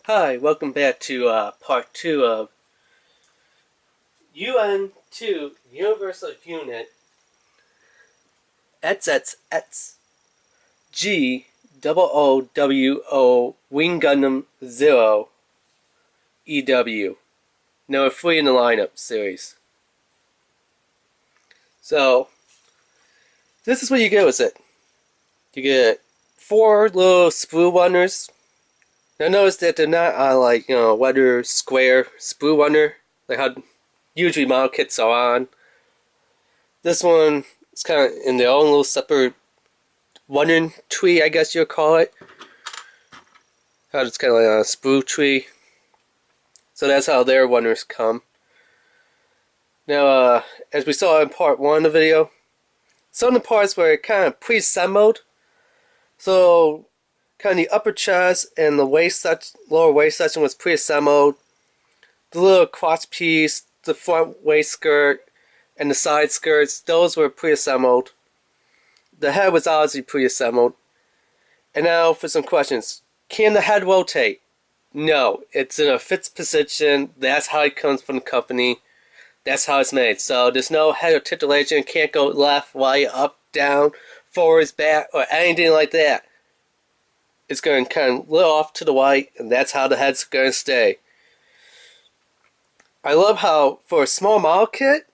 Hi, welcome back to part 2 of UN2 Universal Unit XXXG-00W0 WiNG Gundam 0 EW. Number 3 in the lineup series. So, this is what you get with it. You get 4 little sprue runners. Now notice that they're not on like, weather square sprue runner, like how usually model kits are on. This one is kind of in their own little separate running tree, I guess you'll call it. How it's kind of like a sprue tree. So that's how their runners come. Now, as we saw in part 1 of the video, some of the parts were kind of pre-assembled. So, kind of the upper chest and the lower waist section was pre-assembled. The little crotch piece, the front waist skirt, and the side skirts, those were pre-assembled. The head was obviously pre-assembled. And now for some questions. Can the head rotate? No, it's in a fixed position. That's how it comes from the company. That's how it's made. So there's no head articulation. Can't go left, right, up, down, forwards, back, or anything like that. It's going to kind of little off to the right, and that's how the head's going to stay. I love how, for a small model kit,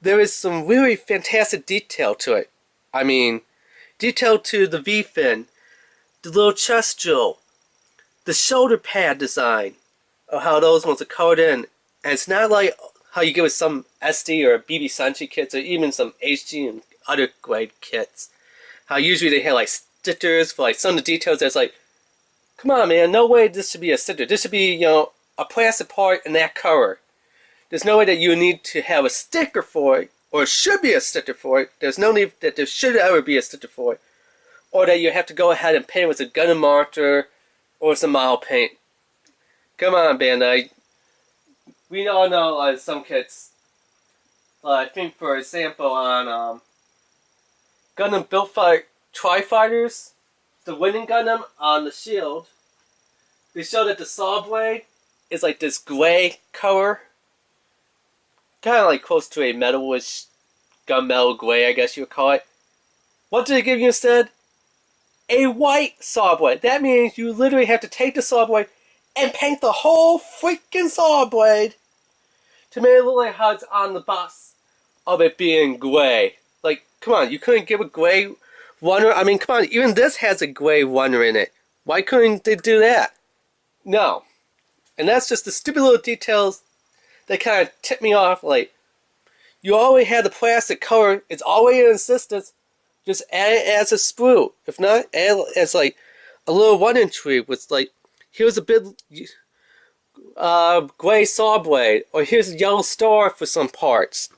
there is some really fantastic detail to it. I mean, detail to the V-fin, the little chest jewel, the shoulder pad design, or how those ones are colored in. And it's not like how you get with some SD or BB Senshi kits, or even some HG and other grade kits. How usually they have like stickers for like some of the details that's like, come on man, no way this should be a sticker. This should be, a plastic part in that color. There's no way that you need to have a sticker for it, or should be a sticker for it. There's no need that there should ever be a sticker for it. Or that you have to go ahead and paint with a Gundam marker or some model paint. Come on, Bandai. We all know some kits. I think, for example, on Gundam Built Fight Tri-Fighters, the winning Gundam on the shield, they show that the saw blade is like this gray color. Kind of like close to a metalish gunmetal gray, I guess you would call it. What did they give you instead? A white saw blade. That means you literally have to take the saw blade and paint the whole freaking saw blade to make it look like how it's on the box of it being gray. Like, come on, you couldn't give a gray runner? I mean, come on, even this has a gray runner in it. Why couldn't they do that? No. And that's just the stupid little details that kind of tip me off. Like, you already had the plastic color. It's already in existence. Just add it as a sprue. If not, add it as like a little running tree with like, here's a big gray saw blade, or here's a yellow star for some parts.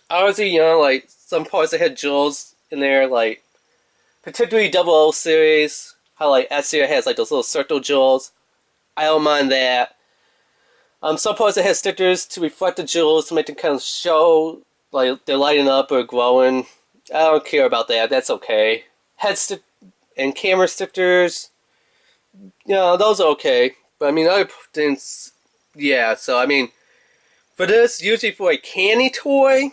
Obviously, like some parts that had jewels in there, like particularly 00 series, how like S series has like those little circle jewels. I don't mind that. Some parts that have stickers to reflect the jewels to make them kind of show like they're lighting up or glowing. I don't care about that. That's okay. Head stick and camera stickers, those are okay. But I mean, other things, yeah. So I mean, for this, usually for a candy toy,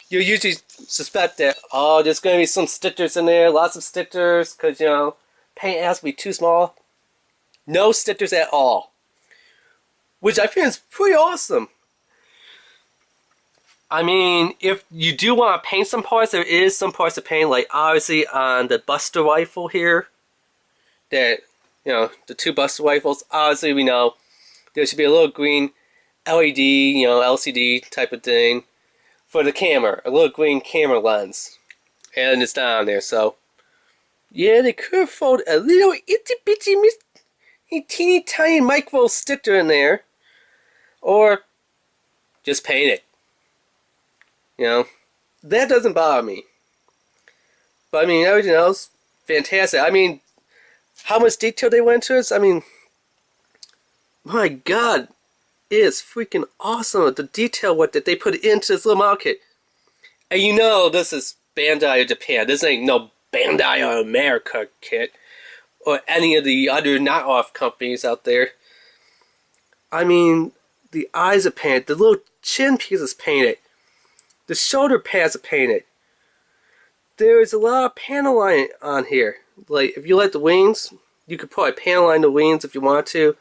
you usually suspect that, oh, there's going to be some stickers in there, lots of stickers, because, paint has to be too small. No stickers at all. Which I think is pretty awesome. I mean, if you do want to paint some parts, there is some parts to paint, like obviously on the Buster rifle here. That, the 2 Buster rifles, obviously we know there should be a little green LED, LCD type of thing for the camera. A little green camera lens. And it's not on there, so yeah, they could have folded a little itty bitty teeny tiny micro sticker in there. Or just paint it. That doesn't bother me. But I mean, everything else, fantastic. I mean, how much detail they went into this, I mean, my god, it is freaking awesome. The detail that they put into this little model kit. And this is Bandai of Japan. This ain't no Bandai of America kit. or any of the other knockoff companies out there. I mean, the eyes are painted, the little chin piece is painted, the shoulder pads are painted. There's a lot of panel line on here. Like, if you like the wings, you could probably panel line the wings if you want to.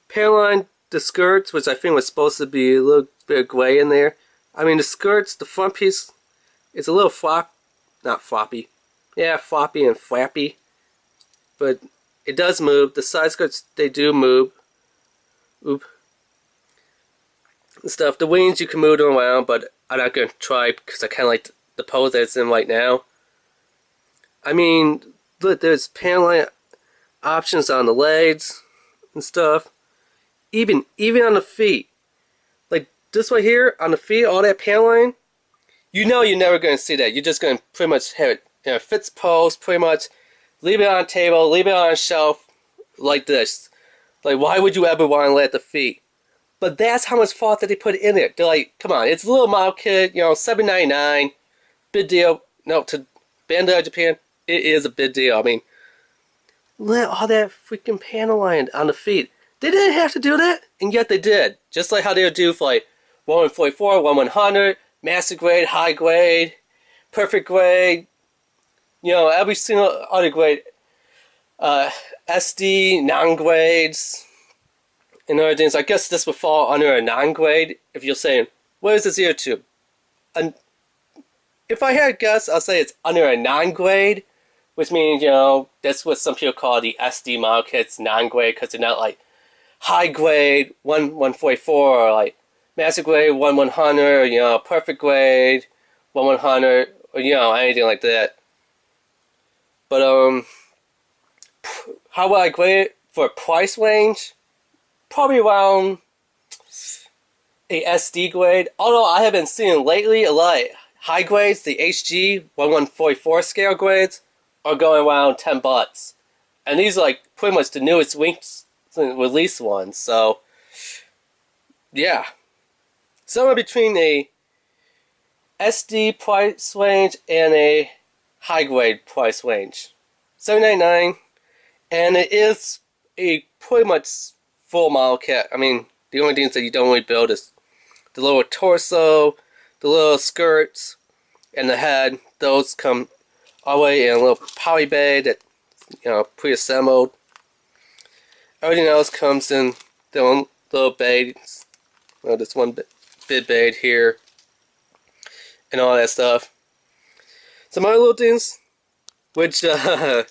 Panel line the skirts, which I think was supposed to be a little bit of gray in there. I mean, the skirts, the front piece is a little not floppy. Yeah, floppy and flappy. But it does move. The side skirts, they do move. Oop. And stuff. The wings, you can move them around, but I'm not going to try because I kind of like the pose that it's in right now. I mean, look, there's panel line options on the legs and stuff. Even on the feet. Like this right here, on the feet, all that panel line, you know you're never going to see that. You're just going to pretty much have it in a fixed pose, pretty much. Leave it on a table, leave it on a shelf, like this. Like, why would you ever want to lay at the feet? But that's how much thought that they put in it. They're like, come on, it's a little model kit, you know, $7.99. Big deal. No, to Bandai Japan, it is a big deal. I mean, let all that freaking panel line on the feet. They didn't have to do that, and yet they did. Just like how they would do for like 144, 100, master grade, high grade, perfect grade, you know, every single other grade, SD, non-grades, and other things. I guess this would fall under a non-grade if you're saying, what is this ear tube? And if I had a guess, I'll say it's under a non-grade, which means, you know, that's what some people call the SD model kits, non-grade, because they're not like high grade 144 or like master grade 100, you know, perfect grade 100, or you know, anything like that. But how would I grade it for a price range? Probably around a SD grade. Although I have been seeing lately a lot of high grades, the HG 1144 scale grades, are going around $10. And these are like pretty much the newest WiNG release ones. So yeah, somewhere between a SD price range and a high grade price range. $7.99, and it is a pretty much full model kit. I mean, the only things that you don't really build is the lower torso, the little skirts, and the head. Those come all the way in a little poly bay that, you know, pre-assembled. Everything else comes in their own little bay. Well, this one bit bay here, and all that stuff. Some other little things, which I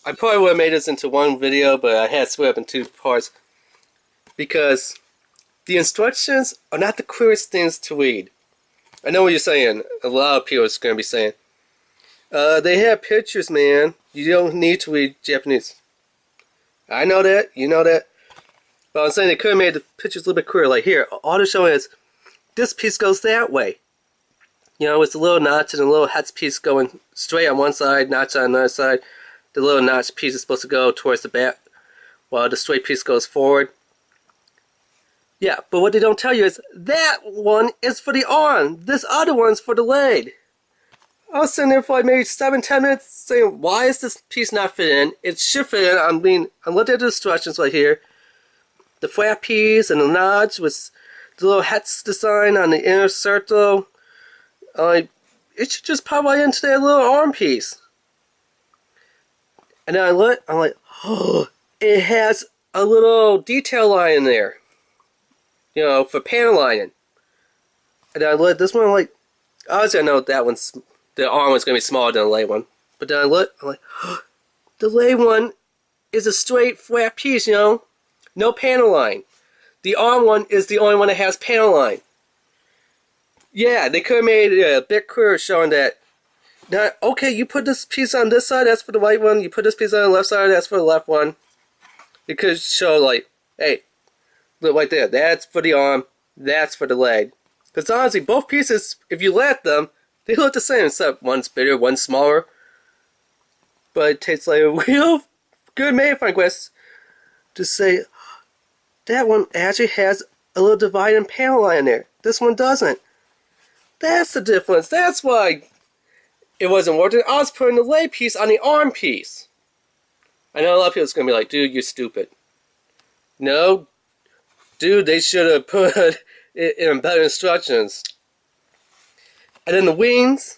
probably would have made this into one video, but I had to split up in two parts because the instructions are not the clearest things to read. I know what you're saying. A lot of people are going to be saying, they have pictures, man. You don't need to read Japanese. I know that. You know that. But I'm saying they could have made the pictures a little bit clearer. Like here, all they're showing is this piece goes that way. You know, it's a little notch and a little hex piece going straight on one side, notch on another side. The little notch piece is supposed to go towards the back, while the straight piece goes forward. Yeah, but what they don't tell you is that one is for the arm. This other one's for the leg. I was sitting there for like maybe 7-10 minutes saying, why is this piece not fit in? It should fit in. I'm looking at the instructions right here. The flat piece and the notch with the little hex design on the inner circle. It should just pop right into that little arm piece. And then I'm like, oh, it has a little detail line in there. You know, for panel lining. And then I look at this one, I'm like, obviously I know that one's, the arm was going to be smaller than the leg one. But then I look, I'm like, oh, the leg one is a straight flat piece, you know? No panel line. The arm one is the only one that has panel line. Yeah, they could have made it a bit clearer showing that, now, okay, you put this piece on this side, that's for the right one. You put this piece on the left side, that's for the left one. It could show like, hey, look right there, that's for the arm, that's for the leg. Because honestly, both pieces, if you look at them, they look the same, except one's bigger, one's smaller. But it takes like a real good magnifying glass to say, that one actually has a little dividing panel line there. This one doesn't. That's the difference. That's why it wasn't working. I was putting the leg piece on the arm piece. I know a lot of people's gonna be like, dude, you're stupid. No, dude, they should have put it in better instructions. And then the wings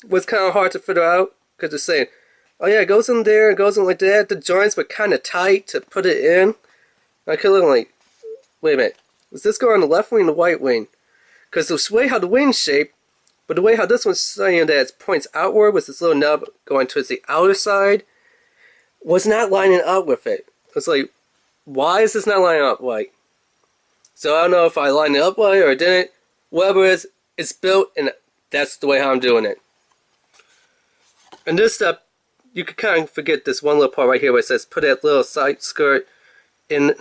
was kind of hard to figure out because they're saying, oh yeah, it goes in there, it goes in like that. The joints were kind of tight to put it in. I could look like, wait a minute, was this going on the left wing or the right wing? Because the way how the wing's shaped, but the way how this one's saying that it points outward with this little nub going towards the outer side was not lining up with it. It's like, why is this not lining up right? So I don't know if I lined it up right or I didn't. Whatever it is, it's built and that's the way how I'm doing it. And this step, you can kind of forget this one little part right here where it says put that little side skirt in,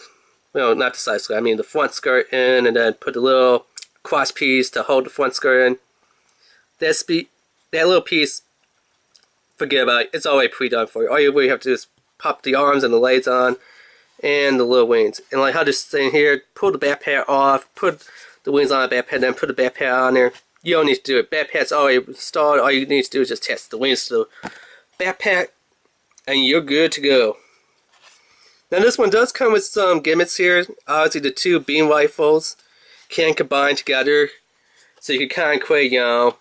well, not the side skirt, I mean the front skirt in, and then put the little cross piece to hold the front skirt in. That little piece, forget about it. It's already pre-done for you. All you really have to do is pop the arms and the legs on and the little wings. And like how this thing here, pull the back pad off, put the wings on the back pad, then put the back pad on there. You don't need to do it. Back pad's already installed. All you need to do is just test the wings to the back pad and you're good to go. Now this one does come with some gimmicks here. Obviously the two beam rifles can combine together. So you can kind of create, you know,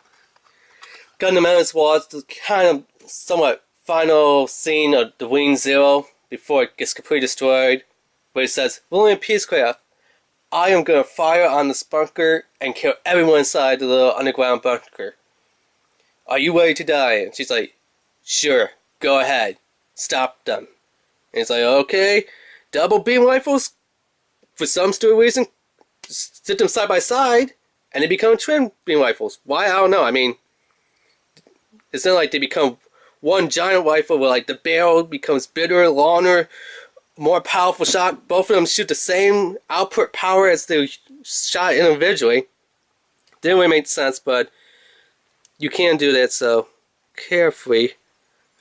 Gundam Menace was the kind of somewhat final scene of the Wing Zero before it gets completely destroyed, where it says, William Peacecraft, I am going to fire on this bunker and kill everyone inside the little underground bunker. Are you ready to die? And she's like, sure, go ahead. Stop them. And it's like, okay, double beam rifles, for some stupid reason, sit them side by side, and they become twin beam rifles. Why? I don't know. I mean, it's not like they become one giant rifle where like the barrel becomes bigger, longer, more powerful shot. Both of them shoot the same output power as they shot individually. Didn't really make sense, but you can do that, so carefully.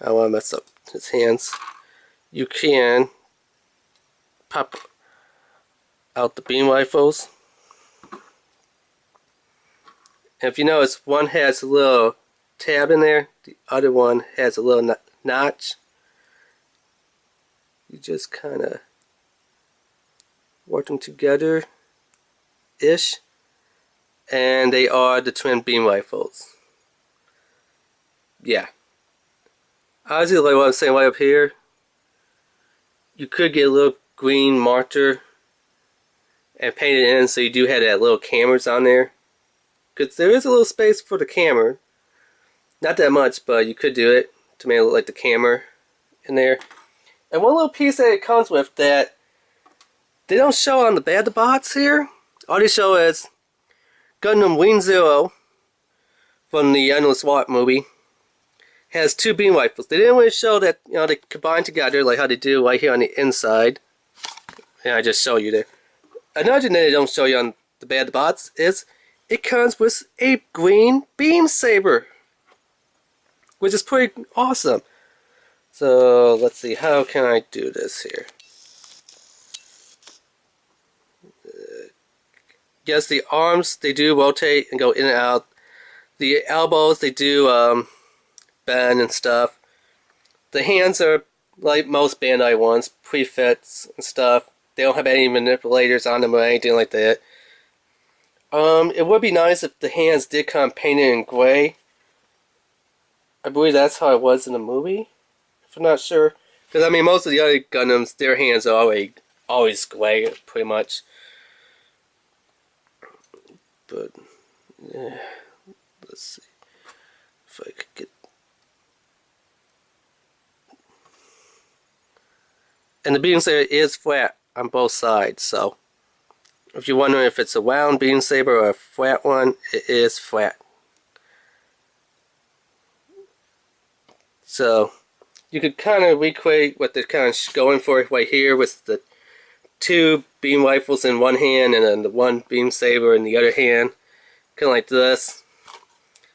I don't want to mess up his hands. You can pop out the beam rifles. And if you notice, one has a little tab in there, the other one has a little notch. You just kind of work them together ish, and they are the twin beam rifles. Yeah, obviously, like what I'm saying right up here, you could get a little green marker and paint it in so you do have that little cameras on there, because there is a little space for the camera. Not that much, but you could do it to make it look like the camera in there. And one little piece that it comes with that they don't show on the bad box here, all they show is Gundam Wing Zero from the Endless Walk movie has two beam rifles. They didn't really show that, you know, they combine together like how they do right here on the inside. Yeah, I just show you there. Another thing that they don't show you on the bad box is it comes with a green beam saber, which is pretty awesome. So let's see, how can I do this here? Yes, the arms, they do rotate and go in and out. The elbows, they do bend and stuff. The hands are like most Bandai ones, pre-fits and stuff. They don't have any manipulators on them or anything like that. It would be nice if the hands did come painted in gray. I believe that's how it was in the movie, if I'm not sure. Because, I mean, most of the other Gundams, their hands are always gray, pretty much. But, yeah, let's see if I could get... And the beam saber is flat on both sides, so if you're wondering if it's a round beam saber or a flat one, it is flat. So you could kind of recreate what they're kind of going for right here with the two beam rifles in one hand and then the one beam saber in the other hand, kind of like this.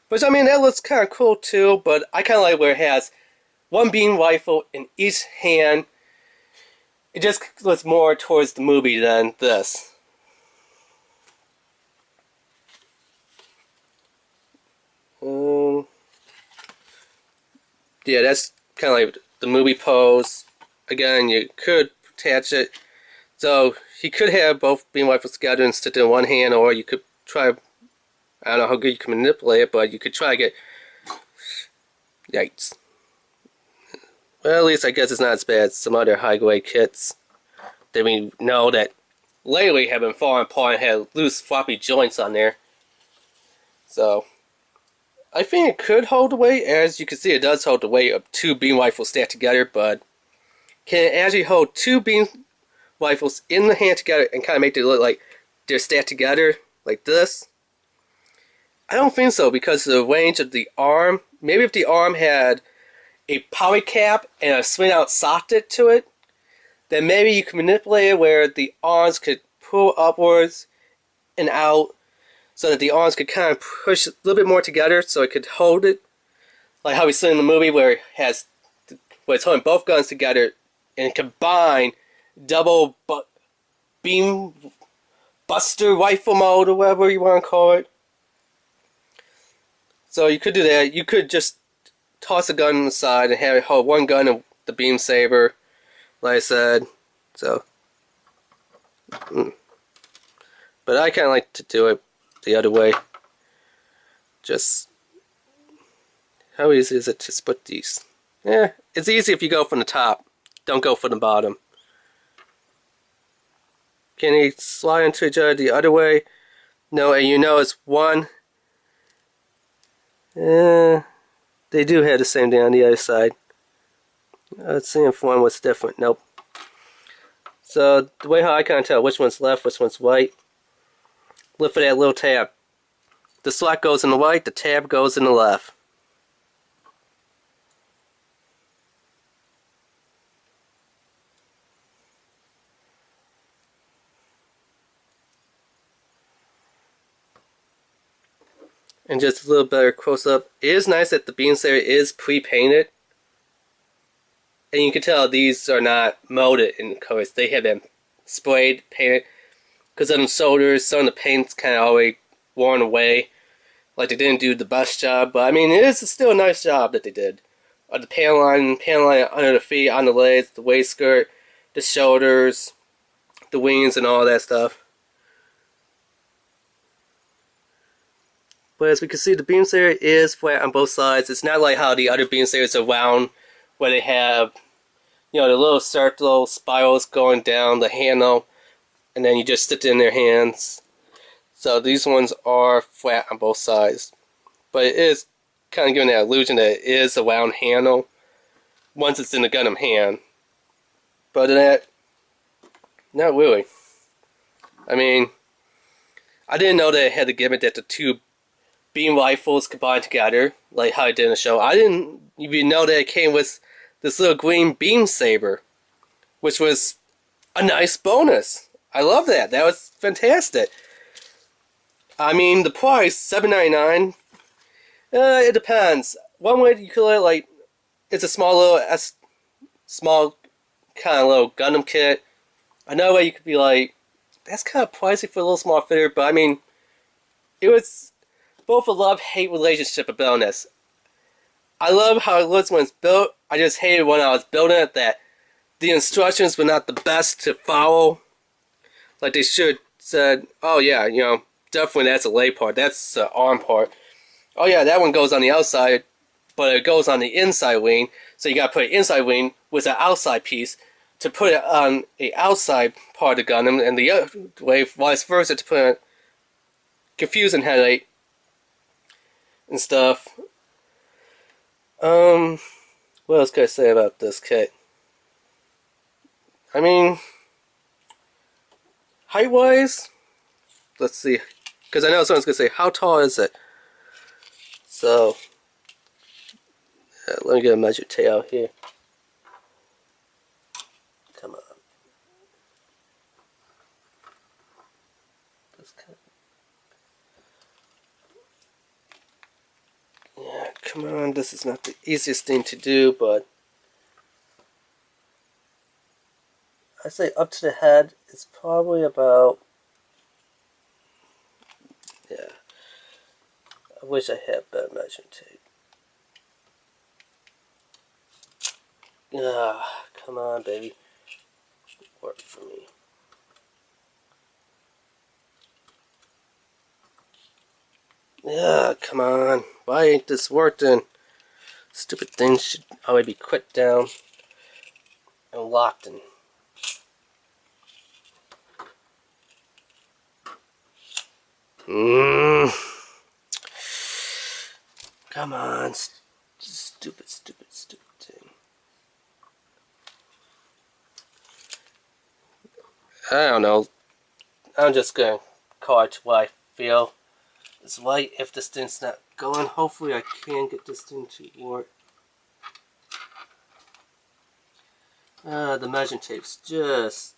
Which, I mean, that looks kind of cool too, but I kind of like where it has one beam rifle in each hand. It just looks more towards the movie than this. Yeah, that's kind of like the movie pose. again, you could attach it. So he could have both beam rifles together and stick it in one hand, or you could try, I don't know how good you can manipulate it, but you could try to get, yikes. Well, at least I guess it's not as bad as some other high-grade kits that we know that lately have been falling apart and had loose floppy joints on there. So I think it could hold the weight. As you can see, it does hold the weight of 2 beam rifles stacked together, but can it actually hold 2 beam rifles in the hand together and kind of make it look like they're stacked together like this? I don't think so, because of the range of the arm. Maybe if the arm had a poly cap and a swing out socket to it, then maybe you can manipulate it where the arms could pull upwards and out, so that the arms could kind of push a little bit more together so it could hold it. Like how we see in the movie where it's holding both guns together and combine double beam buster rifle mode, or whatever you want to call it. So you could do that. You could just toss a gun on the side and have it hold one gun and the beam saber, like I said. So, but I kind of like to do it the other way. Just, how easy is it to split these? Yeah, it's easy if you go from the top. Don't go from the bottom. Can he slide into each other the other way? No, and you know it's one. They do have the same thing on the other side. Let's see if one was different. Nope. So the way how I kind of tell which one's left, which one's right, look for that little tab. The slot goes in the right, the tab goes in the left. And just a little better close up. It is nice that the beam saber is pre-painted. And you can tell these are not molded in colors. They have been sprayed, painted. Because on the shoulders, some of the paint's kind of already worn away. Like they didn't do the best job. But I mean, it is still a nice job that they did. The panel line under the feet, on the legs, the waist skirt, the shoulders, the wings, and all that stuff. But as we can see, the beam saber is flat on both sides. It's not like how the other beam sabers are round, where they have, you know, the little circular spirals going down the handle, and then you just stick it in their hands. So these ones are flat on both sides. But it is kind of giving that illusion that it is a round handle once it's in the Gundam hand. But that, not really. I mean, I didn't know that it had the gimmick that the 2 beam rifles combined together, like how it did in the show. I didn't even know that it came with this little green beam saber, which was a nice bonus. I love that. That was fantastic. I mean, the price, $7.99. It depends. One way you could look like it's a small kind of little Gundam kit. Another way you could be like, that's kind of pricey for a little small fitter, but I mean, it was both a love-hate relationship of building this. I love how it looks when it's built. I just hated when I was building it that the instructions were not the best to follow. Like they should said, oh yeah, you know, definitely that's a leg part, that's the arm part. Oh yeah, that one goes on the outside, but it goes on the inside wing, so you gotta put an inside wing with an outside piece to put it on the outside part of the Gundam, and the other way, vice versa, to put a confusing headache and stuff. What else can I say about this kit? I mean, height-wise, let's see, because I know someone's going to say, how tall is it? So, let me get a measure tail here. Come on. Yeah, come on, this is not the easiest thing to do, but I say up to the head, it's probably about, yeah, I wish I had better measuring tape. Ah, come on, baby. Work for me. Yeah, come on. Why ain't this working? Stupid things should already be quit down and locked in. Come on. Stupid thing. I don't know. I'm just gonna call it what I feel is right. If this thing's not going, hopefully I can get this thing to work. The measuring tape's just...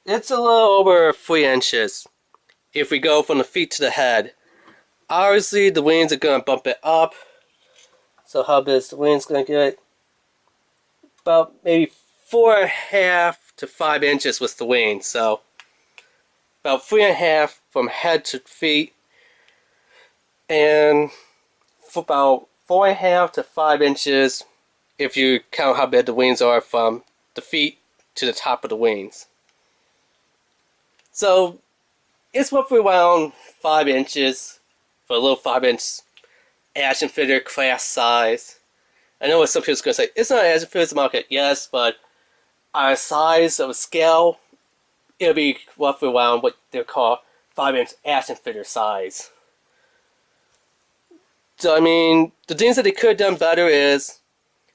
It's a little over 3 inches. If we go from the feet to the head. Obviously the wings are gonna bump it up. So how big is the wings gonna get? About maybe 4.5 to 5 inches with the wings. So about 3.5 from head to feet, and for about 4.5 to 5 inches if you count how big the wings are from the feet to the top of the wings. So it's roughly around 5 inches for a little 5-inch action figure class size. I know what some people's going to say, it's not an action figure market, yes, but our size of a scale, it'll be roughly around what they call 5-inch action figure size. So I mean, the things that they could have done better is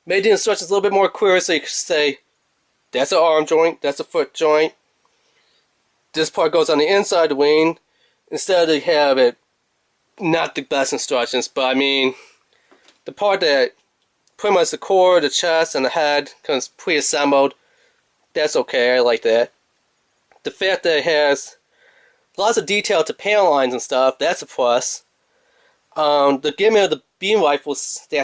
made the instructions a little bit more clear, so you could say, that's an arm joint, that's a foot joint, this part goes on the inside of the wing, instead of have it not the best instructions. But I mean, the part that pretty much the core, the chest, and the head comes pre-assembled, that's okay, I like that. The fact that it has lots of detail to panel lines and stuff, that's a plus. The gimmick of the beam rifles, that